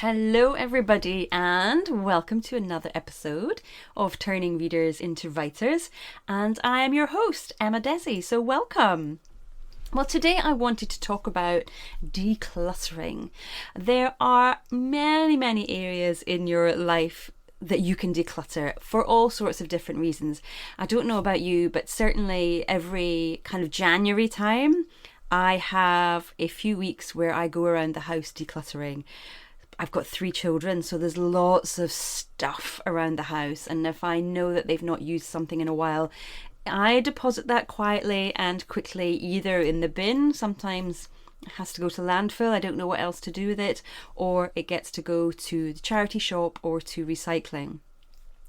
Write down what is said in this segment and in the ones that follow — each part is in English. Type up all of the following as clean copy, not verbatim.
Hello, everybody, and welcome to another episode of Turning Readers into Writers. And I am your host, Emma Dhesi. So, welcome. Well, today I wanted to talk about decluttering. There are many areas in your life that you can declutter for all sorts of different reasons. I don't know about you, but certainly every kind of January time, I have a few weeks where I go around the house decluttering. I've got 3 children, so there's lots of stuff around the house, and if I know that they've not used something in a while, I deposit that quietly and quickly either in the bin. Sometimes it has to go to landfill, I don't know what else to do with it, or it gets to go to the charity shop or to recycling.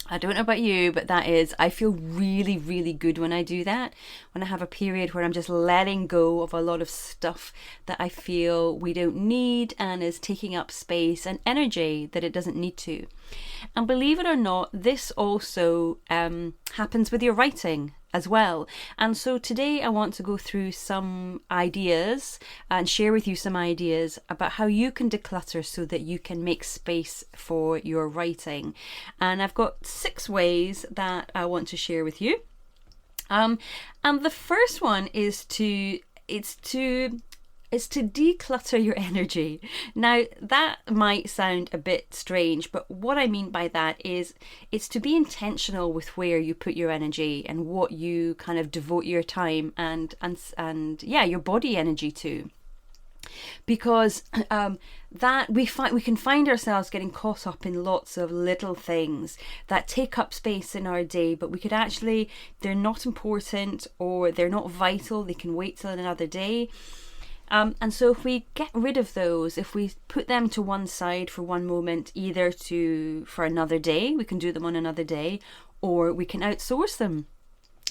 I don't know about you, but I feel really good when I do that. When I have a period where I'm just letting go of a lot of stuff that I feel we don't need and is taking up space and energy that it doesn't need to. And believe it or not, this also happens with your writing as well. And so today I want to go through some ideas and share with you some ideas about how you can declutter so that you can make space for your writing. And I've got 6 ways that I want to share with you. And the first one is to declutter your energy. Now, that might sound a bit strange, but what I mean by that is it's to be intentional with where you put your energy and what you kind of devote your time and your body energy to. Because that we can find ourselves getting caught up in lots of little things that take up space in our day, but they're not important or they're not vital. They can wait till another day. And so if we get rid of those, if we put them to one side for one moment, either for another day, we can do them on another day, or we can outsource them.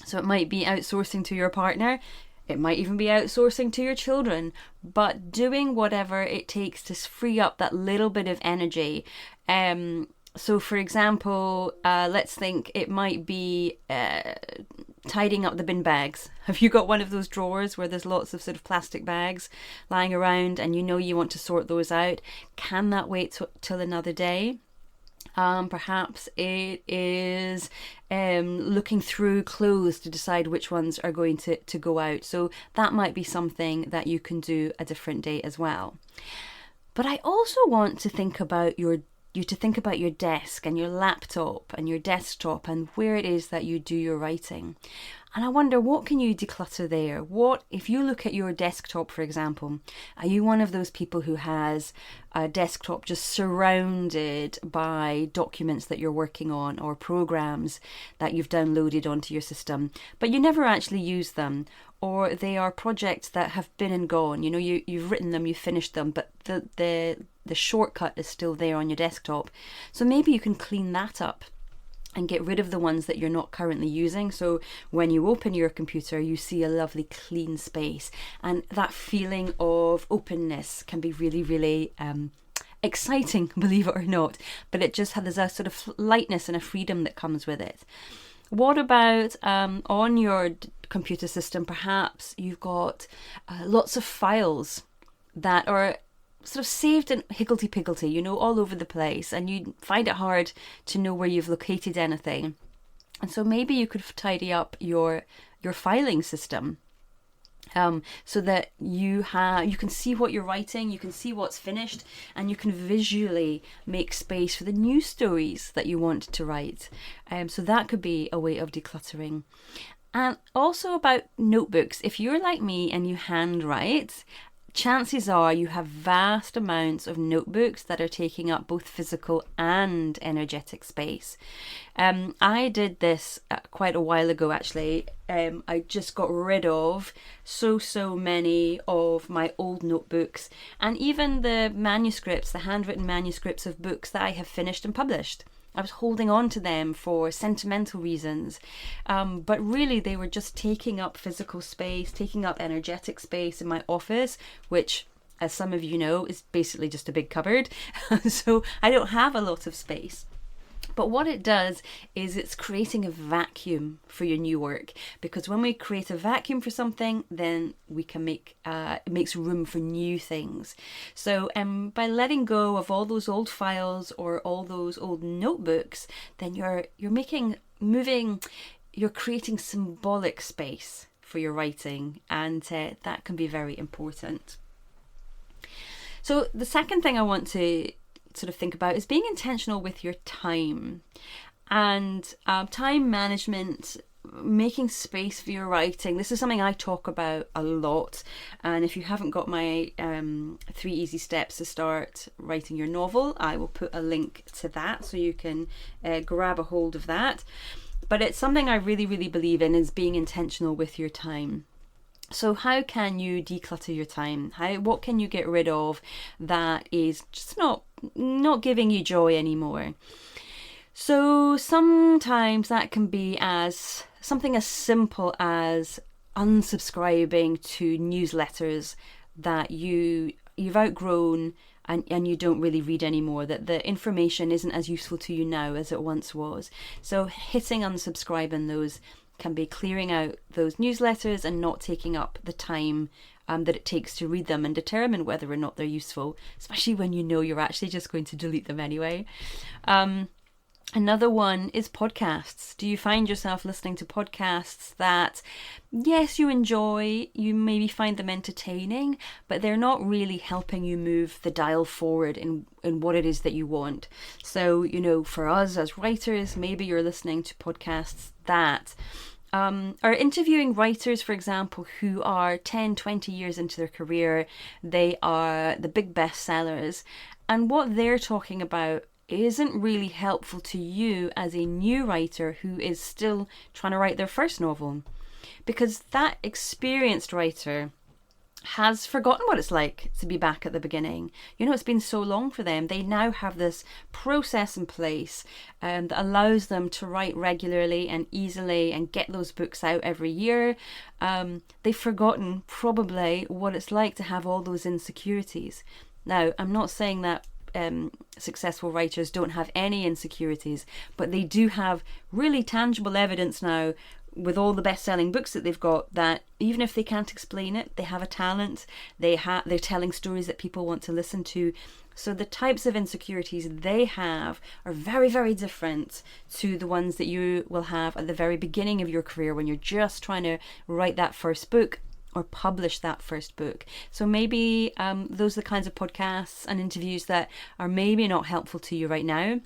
So it might be outsourcing to your partner, it might even be outsourcing to your children, but doing whatever it takes to free up that little bit of energy. So for example, let's think it might be tidying up the bin bags. Have you got one of those drawers where there's lots of sort of plastic bags lying around and you want to sort those out? Can that wait till another day? Perhaps it is looking through clothes to decide which ones are going to go out. So that might be something that you can do a different day as well. But I also want to think about your desk and your laptop and your desktop and where it is that you do your writing. And I wonder, what can you declutter there? If you look at your desktop, for example, are you one of those people who has a desktop just surrounded by documents that you're working on or programs that you've downloaded onto your system, but you never actually use them? Or they are projects that have been and gone. You've written them, you've finished them, but the shortcut is still there on your desktop. So maybe you can clean that up and get rid of the ones that you're not currently using. So when you open your computer, you see a lovely clean space. And that feeling of openness can be really exciting, believe it or not. But it just there's a sort of lightness and a freedom that comes with it. What about on your computer system? Perhaps you've got lots of files that are sort of saved in higgledy-piggledy, all over the place, and you find it hard to know where you've located anything. And so maybe you could tidy up your filing system, so that you can see what you're writing, you can see what's finished, and you can visually make space for the new stories that you want to write. So that could be a way of decluttering. And also about notebooks. If you're like me and you handwrite, chances are you have vast amounts of notebooks that are taking up both physical and energetic space. I did this quite a while ago, actually. I just got rid of so many of my old notebooks, and even the handwritten manuscripts of books that I have finished and published. I was holding on to them for sentimental reasons, but really they were just taking up physical space, taking up energetic space in my office, which, as some of you know, is basically just a big cupboard. So I don't have a lot of space. But what it does is it's creating a vacuum for your new work, because when we create a vacuum for something, then we can make it makes room for new things. So by letting go of all those old files or all those old notebooks, then you're creating symbolic space for your writing, and that can be very important. So the second thing I want to sort of think about is being intentional with your time, and time management, making space for your writing. This is something I talk about a lot, and if you haven't got my 3 easy steps to start writing your novel, I will put a link to that so you can grab a hold of that. But it's something I really, really believe in, is being intentional with your time. So how can you declutter your time? What can you get rid of that is just not giving you joy anymore? So sometimes that can be as something as simple as unsubscribing to newsletters that you've outgrown and you don't really read anymore, that the information isn't as useful to you now as it once was. So hitting unsubscribe on those can be clearing out those newsletters and not taking up the time that it takes to read them and determine whether or not they're useful, especially when you know you're actually just going to delete them anyway. Another one is podcasts. Do you find yourself listening to podcasts that, yes, you enjoy, you maybe find them entertaining, but they're not really helping you move the dial forward in what it is that you want? So, for us as writers, maybe you're listening to podcasts that are interviewing writers, for example, who are 10, 20 years into their career. They are the big bestsellers, and what they're talking about isn't really helpful to you as a new writer who is still trying to write their first novel, because that experienced writer has forgotten what it's like to be back at the beginning. It's been so long for them. They now have this process in place that allows them to write regularly and easily and get those books out every year. They've forgotten probably what it's like to have all those insecurities. Now, I'm not saying that successful writers don't have any insecurities, but they do have really tangible evidence now with all the best-selling books that they've got, that even if they can't explain it, they have a talent. They're telling stories that people want to listen to. So the types of insecurities they have are very, very different to the ones that you will have at the very beginning of your career when you're just trying to write that first book or publish that first book. So maybe those are the kinds of podcasts and interviews that are maybe not helpful to you right now,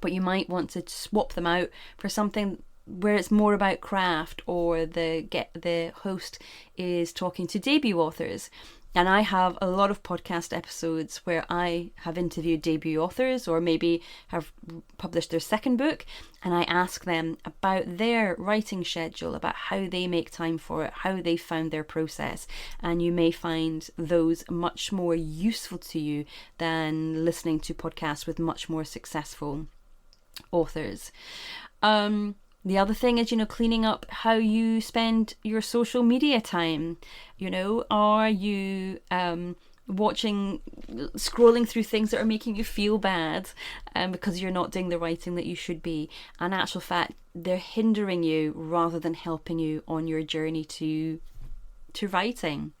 but you might want to swap them out for something where it's more about craft, or the host is talking to debut authors. And I have a lot of podcast episodes where I have interviewed debut authors, or maybe have published their second book, and I ask them about their writing schedule, about how they make time for it, how they found their process. And you may find those much more useful to you than listening to podcasts with much more successful authors. The other thing is, cleaning up how you spend your social media time. Are you scrolling through things that are making you feel bad because you're not doing the writing that you should be? In actual fact, they're hindering you rather than helping you on your journey to writing.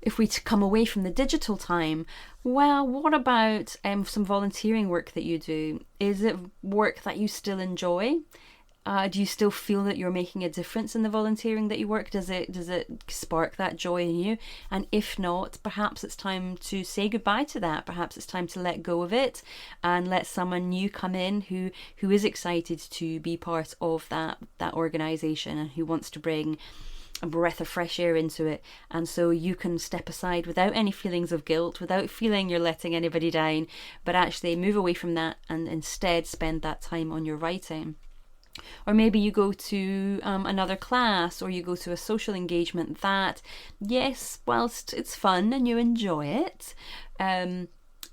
If we come away from the digital time, well, what about some volunteering work that you do? Is it work that you still enjoy? Do you still feel that you're making a difference in the volunteering that you work? Does it spark that joy in you? And if not, perhaps it's time to say goodbye to that. Perhaps it's time to let go of it and let someone new come in who is excited to be part of that organisation and who wants to bring a breath of fresh air into it. And so you can step aside without any feelings of guilt, without feeling you're letting anybody down, but actually move away from that and instead spend that time on your writing. Or maybe you go to another class, or you go to a social engagement that, yes, whilst it's fun and you enjoy it,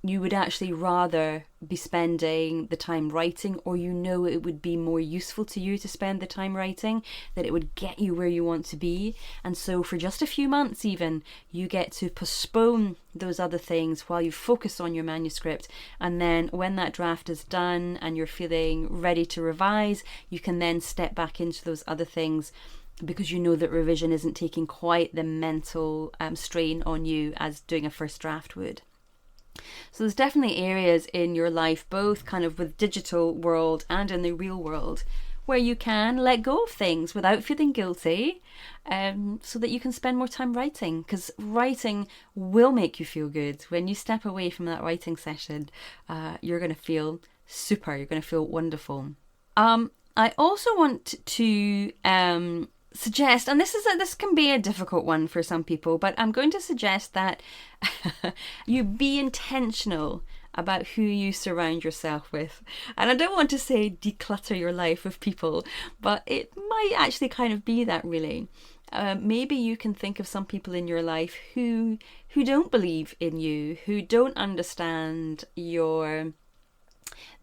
you would actually rather be spending the time writing, or you know it would be more useful to you to spend the time writing, that it would get you where you want to be. And so for just a few months even, you get to postpone those other things while you focus on your manuscript. And then when that draft is done and you're feeling ready to revise, you can then step back into those other things, because you know that revision isn't taking quite the mental strain on you as doing a first draft would. So there's definitely areas in your life, both kind of with digital world and in the real world, where you can let go of things without feeling guilty, so that you can spend more time writing, because writing will make you feel good. When you step away from that writing session, you're going to feel super, you're going to feel wonderful. I also want to suggest, and this can be a difficult one for some people, but I'm going to suggest that you be intentional about who you surround yourself with. And I don't want to say declutter your life with people, but it might actually kind of be that, really. Maybe you can think of some people in your life who don't believe in you, who don't understand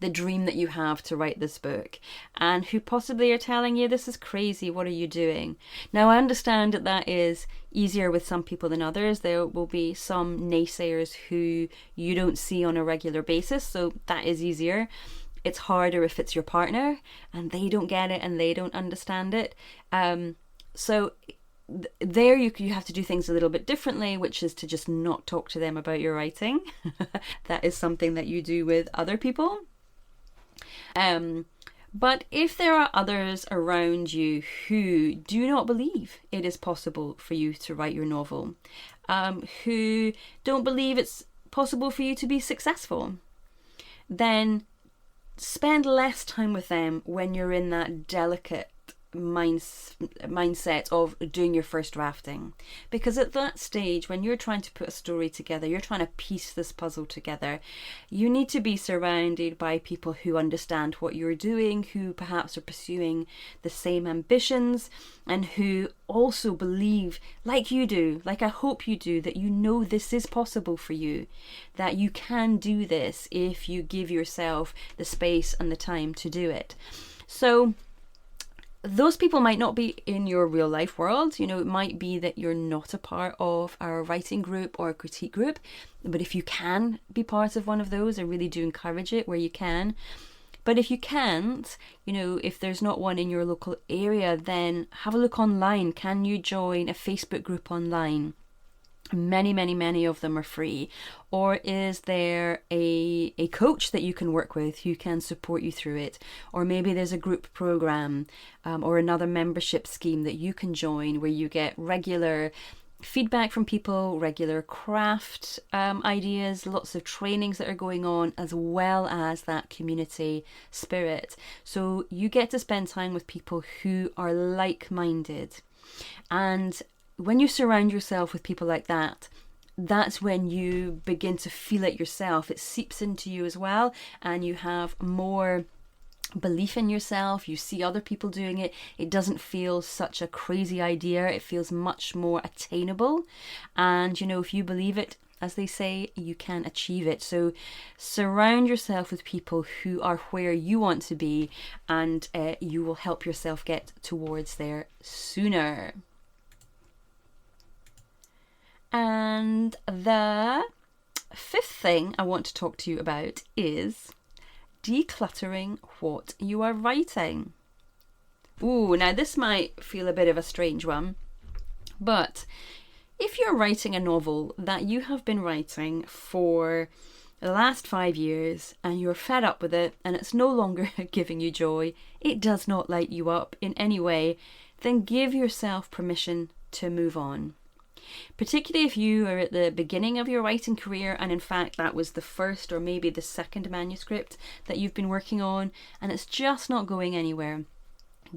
the dream that you have to write this book, and who possibly are telling you, this is crazy, what are you doing? Now, I understand that is easier with some people than others. There will be some naysayers who you don't see on a regular basis, so that is easier. It's harder if it's your partner and they don't get it and they don't understand it. So there you have to do things a little bit differently, which is to just not talk to them about your writing. That is something that you do with other people. But if there are others around you who do not believe it is possible for you to write your novel, who don't believe it's possible for you to be successful, then spend less time with them when you're in that delicate mindset of doing your first drafting. Because at that stage, when you're trying to put a story together, you're trying to piece this puzzle together, you need to be surrounded by people who understand what you're doing, who perhaps are pursuing the same ambitions, and who also believe, like you do, like I hope you do, that you know this is possible for you, that you can do this if you give yourself the space and the time to do it. So those people might not be in your real life world. You know, it might be that you're not a part of our writing group or a critique group, but if you can be part of one of those, I really do encourage it where you can. But if you can't, you know, if there's not one in your local area, then have a look online. Can you join a Facebook group online? Many of them are free. Or is there a coach that you can work with who can support you through it? Or maybe there's a group program or another membership scheme that you can join where you get regular feedback from people, regular craft ideas, lots of trainings that are going on, as well as that community spirit. So you get to spend time with people who are like-minded. And when you surround yourself with people like that, that's when you begin to feel it yourself. It seeps into you as well, and you have more belief in yourself. You see other people doing it. It doesn't feel such a crazy idea. It feels much more attainable. And, you know, if you believe it, as they say, you can achieve it. So surround yourself with people who are where you want to be, and you will help yourself get towards there sooner. And the fifth thing I want to talk to you about is decluttering what you are writing. Ooh, now this might feel a bit of a strange one, but if you're writing a novel that you have been writing for the last 5 years and you're fed up with it and it's no longer giving you joy, it does not light you up in any way, then give yourself permission to move on. Particularly if you are at the beginning of your writing career, and in fact that was the first or maybe the second manuscript that you've been working on and it's just not going anywhere.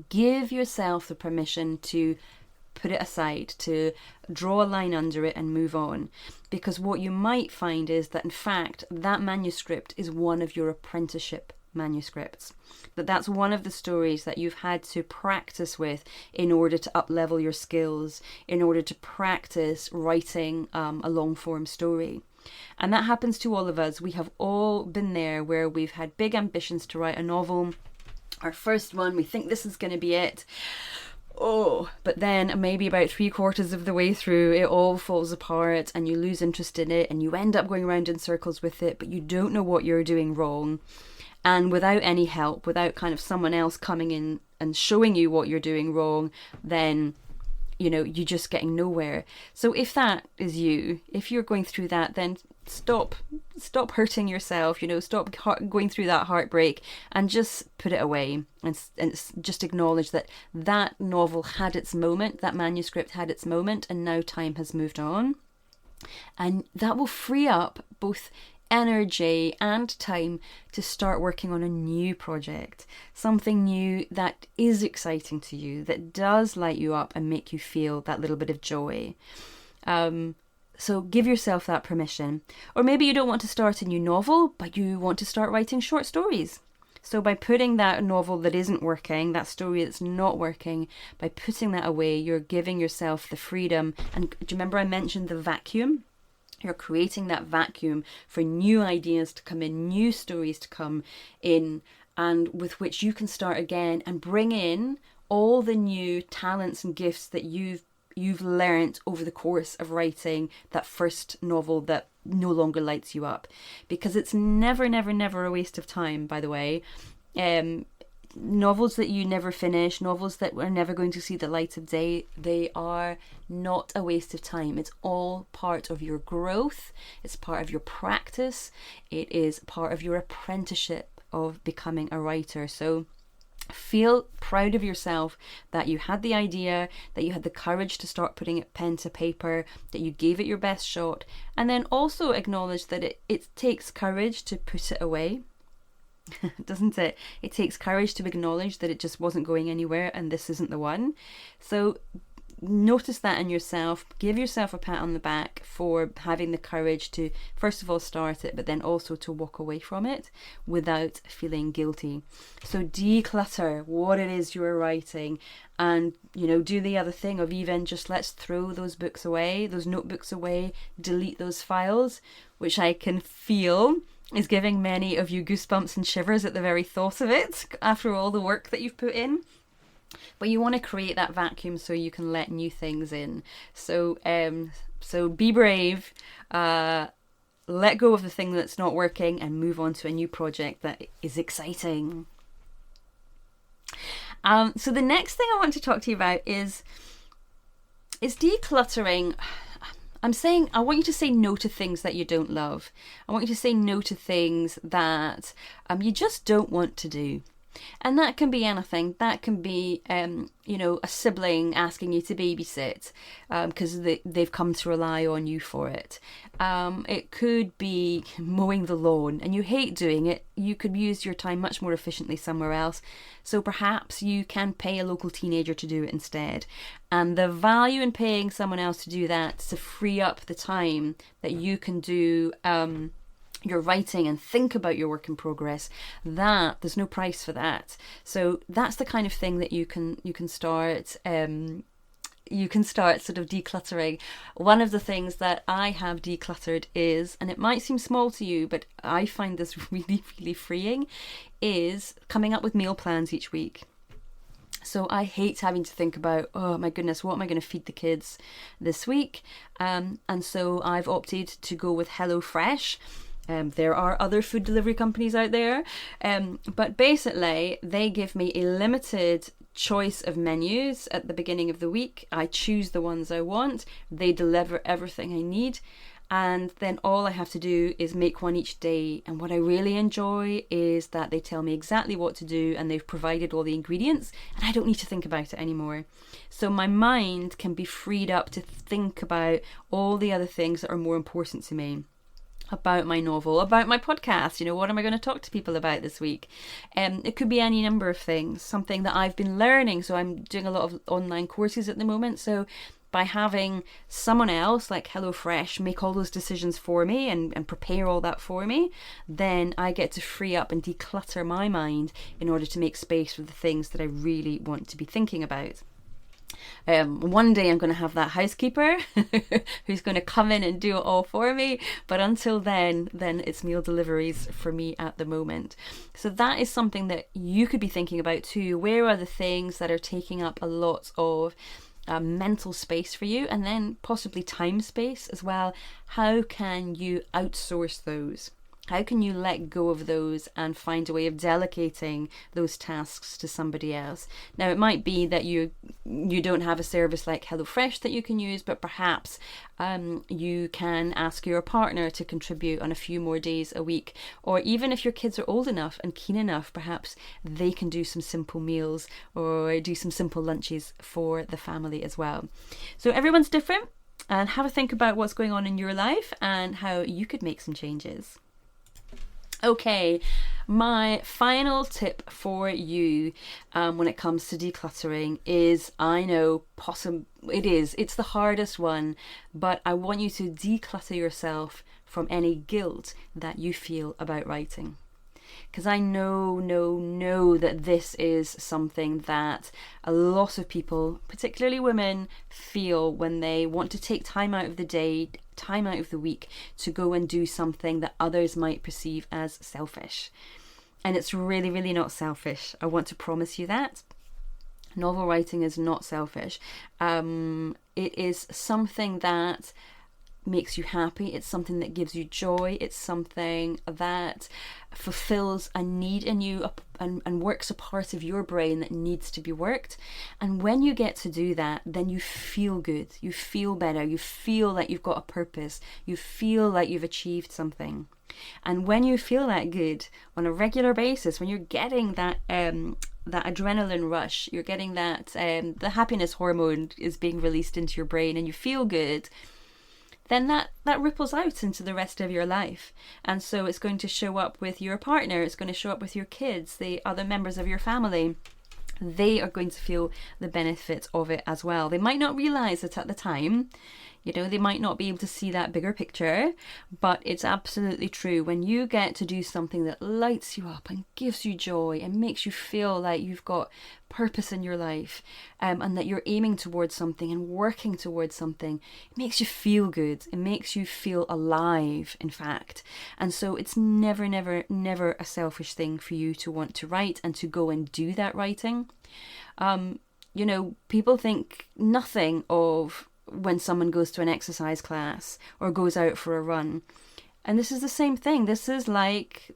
Give yourself the permission to put it aside, to draw a line under it and move on. Because what you might find is that in fact that manuscript is one of your apprenticeship manuscripts. That's one of the stories that you've had to practice with in order to up-level your skills, in order to practice writing a long-form story. And that happens to all of us. We have all been there where we've had big ambitions to write a novel. Our first one, we think this is going to be it. Oh, but then maybe about 3/4 of the way through, it all falls apart and you lose interest in it and you end up going around in circles with it, but you don't know what you're doing wrong. And without any help, without kind of someone else coming in and showing you what you're doing wrong, then, you know, you're just getting nowhere. So if that is you, if you're going through that, then stop hurting yourself, you know, stop going through that heartbreak and just put it away and just acknowledge that that novel had its moment, that manuscript had its moment, and now time has moved on. And that will free up both energy and time to start working on a new project, something new that is exciting to you, that does light you up and make you feel that little bit of joy. So give yourself that permission. Or maybe you don't want to start a new novel, but you want to start writing short stories. So by putting that novel that isn't working, that story that's not working, by putting that away, you're giving yourself the freedom. And do you remember I mentioned the vacuum? You're creating that vacuum for new ideas to come in, new stories to come in, and with which you can start again and bring in all the new talents and gifts that you've learned over the course of writing that first novel that no longer lights you up. Because it's never a waste of time, by the way. Novels that you never finish, novels that are never going to see the light of day, they are not a waste of time. It's all part of your growth. It's part of your practice. It is part of your apprenticeship of becoming a writer. So feel proud of yourself that you had the idea, that you had the courage to start putting it pen to paper, that you gave it your best shot, and then also acknowledge that it takes courage to put it away. Doesn't it? It takes courage to acknowledge that it just wasn't going anywhere and this isn't the one. So notice that in yourself. Give yourself a pat on the back for having the courage to first of all start it, but then also to walk away from it without feeling guilty. So declutter what it is you're writing, and, you know, do the other thing of even just let's throw those books away, those notebooks away, delete those files, which I can feel is giving many of you goosebumps and shivers at the very thought of it after all the work that you've put in. But you want to create that vacuum so you can let new things in. So be brave, let go of the thing that's not working and move on to a new project that is exciting. So the next thing I want to talk to you about is decluttering. I'm saying I want you to say no to things that you don't love. I want you to say no to things that you just don't want to do. And that can be anything. That can be, a sibling asking you to babysit because they've come to rely on you for it. It could be mowing the lawn and you hate doing it. You could use your time much more efficiently somewhere else. So perhaps you can pay a local teenager to do it instead. And the value in paying someone else to do that, to free up the time that you can do your writing and think about your work in progress, that there's no price for that. So that's the kind of thing that you can start sort of decluttering. One of the things that I have decluttered is, and it might seem small to you, but I find this really, really freeing, is coming up with meal plans each week. So I hate having to think about, oh my goodness, what am I going to feed the kids this week? And so I've opted to go with HelloFresh. There are other food delivery companies out there, but basically they give me a limited choice of menus at the beginning of the week. I choose the ones I want, they deliver everything I need, and then all I have to do is make one each day. And what I really enjoy is that they tell me exactly what to do and they've provided all the ingredients and I don't need to think about it anymore. So my mind can be freed up to think about all the other things that are more important to me. About my novel, about my podcast, what am I going to talk to people about this week? It could be any number of things, something that I've been learning. So I'm doing a lot of online courses at the moment. So by having someone else like HelloFresh make all those decisions for me and prepare all that for me, then I get to free up and declutter my mind in order to make space for the things that I really want to be thinking about. One day I'm going to have that housekeeper who's going to come in and do it all for me. But until then it's meal deliveries for me at the moment. So that is something that you could be thinking about too. Where are the things that are taking up a lot of mental space for you, and then possibly time space as well? How can you outsource those? How can you let go of those and find a way of delegating those tasks to somebody else? Now, it might be that you don't have a service like HelloFresh that you can use, but perhaps you can ask your partner to contribute on a few more days a week. Or even if your kids are old enough and keen enough, perhaps they can do some simple meals or do some simple lunches for the family as well. So everyone's different, and have a think about what's going on in your life and how you could make some changes. Okay, my final tip for you when it comes to decluttering is, I know it's the hardest one, but I want you to declutter yourself from any guilt that you feel about writing. Because I know that this is something that a lot of people, particularly women, feel when they want to take time out of the day, time out of the week to go and do something that others might perceive as selfish. And it's really, really not selfish. I want to promise you that. Novel writing is not selfish. It is something that makes you happy. It's something that gives you joy. It's something that fulfills a need in you and works a part of your brain that needs to be worked. And when you get to do that, then you feel good. You feel better. You feel like you've got a purpose. You feel like you've achieved something. And when you feel that good on a regular basis, when you're getting that adrenaline rush, you're getting that the happiness hormone is being released into your brain and you feel good, then that ripples out into the rest of your life. And so it's going to show up with your partner, it's going to show up with your kids, the other members of your family. They are going to feel the benefit of it as well. They might not realize it at the time. They might not be able to see that bigger picture, but it's absolutely true. When you get to do something that lights you up and gives you joy and makes you feel like you've got purpose in your life, and that you're aiming towards something and working towards something, it makes you feel good. It makes you feel alive, in fact. And so it's never, never, never a selfish thing for you to want to write and to go and do that writing. People think nothing of when someone goes to an exercise class or goes out for a run. And this is the same thing. This is like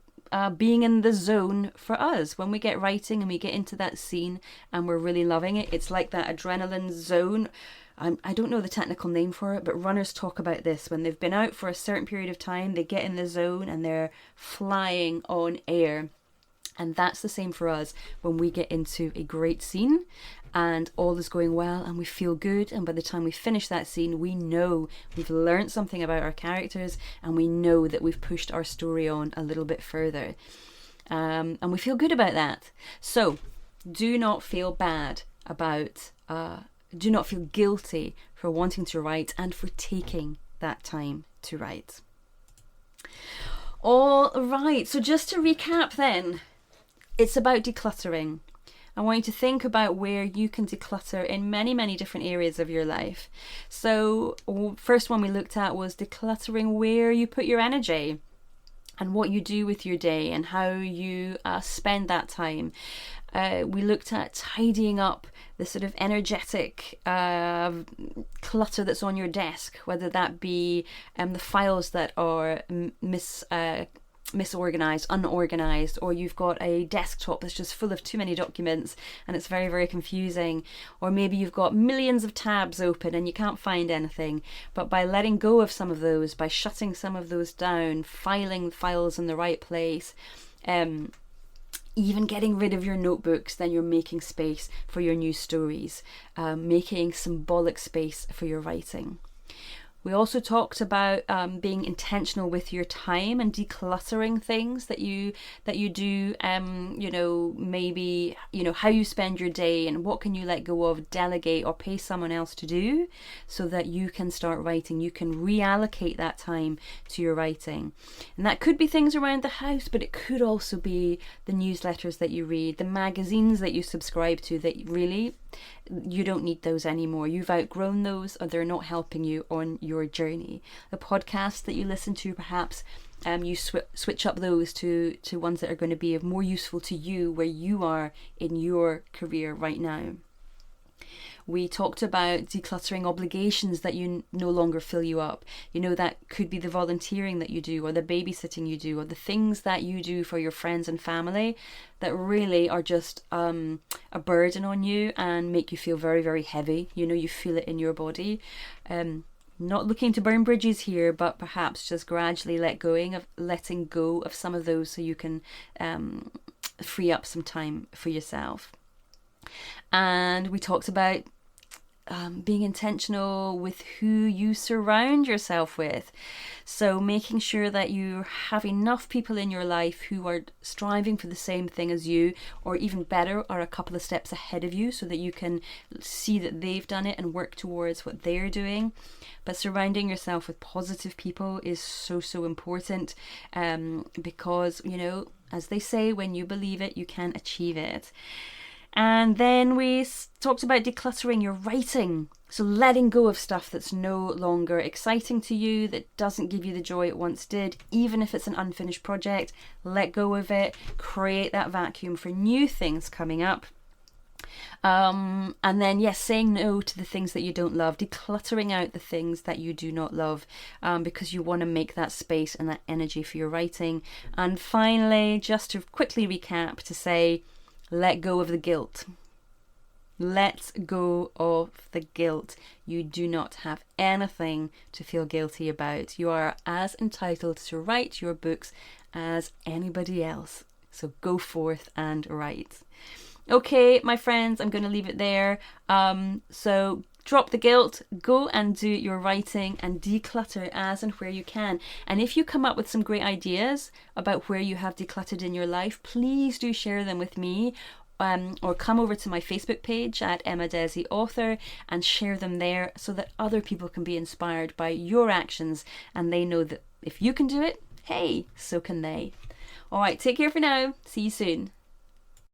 being in the zone for us. When we get writing and we get into that scene and we're really loving it, it's like that adrenaline zone. I don't know the technical name for it, but runners talk about this. When they've been out for a certain period of time, they get in the zone and they're flying on air. And that's the same for us when we get into a great scene and all is going well and we feel good. And by the time we finish that scene, we know we've learned something about our characters and we know that we've pushed our story on a little bit further. And we feel good about that. So do not feel bad about, do not feel guilty for wanting to write and for taking that time to write. All right, so just to recap then, it's about decluttering. I want you to think about where you can declutter in many, many different areas of your life. So first one we looked at was decluttering where you put your energy and what you do with your day and how you spend that time. We looked at tidying up the sort of energetic clutter that's on your desk, whether that be the files that are misorganized, unorganized, or you've got a desktop that's just full of too many documents and it's very, very confusing, or maybe you've got millions of tabs open and you can't find anything. But by letting go of some of those, by shutting some of those down, filing files in the right place, even getting rid of your notebooks, then you're making space for your new stories, making symbolic space for your writing. We also talked about being intentional with your time and decluttering things that you do. Maybe how you spend your day and what can you let go of, delegate, or pay someone else to do, so that you can start writing. You can reallocate that time to your writing, and that could be things around the house, but it could also be the newsletters that you read, the magazines that you subscribe to that really You don't need those anymore. You've outgrown those, or they're not helping you on your journey. The podcasts that you listen to, perhaps you switch up those to ones that are going to be more useful to you where you are in your career right now. We talked about decluttering obligations that you no longer fill you up. That could be the volunteering that you do, or the babysitting you do, or the things that you do for your friends and family that really are just a burden on you and make you feel very, very heavy. You feel it in your body. Not looking to burn bridges here, but perhaps just gradually letting go of some of those so you can free up some time for yourself. And we talked about being intentional with who you surround yourself with. So making sure that you have enough people in your life who are striving for the same thing as you, or even better, are a couple of steps ahead of you, so that you can see that they've done it and work towards what they're doing. But surrounding yourself with positive people is so, so important, because, as they say, when you believe it, you can achieve it. And then we talked about decluttering your writing. So letting go of stuff that's no longer exciting to you, that doesn't give you the joy it once did, even if it's an unfinished project. Let go of it. Create that vacuum for new things coming up. And then, yes, saying no to the things that you don't love, decluttering out the things that you do not love, because you want to make that space and that energy for your writing. And finally, just to quickly recap, to say, let go of the guilt. Let go of the guilt. You do not have anything to feel guilty about. You are as entitled to write your books as anybody else. So go forth and write. Okay, my friends, I'm going to leave it there. So drop the guilt, go and do your writing and declutter as and where you can. And if you come up with some great ideas about where you have decluttered in your life, please do share them with me. Or come over to my Facebook page at Emma Dhesi Author and share them there, so that other people can be inspired by your actions, and they know that if you can do it, hey, so can they. All right, take care for now. See you soon.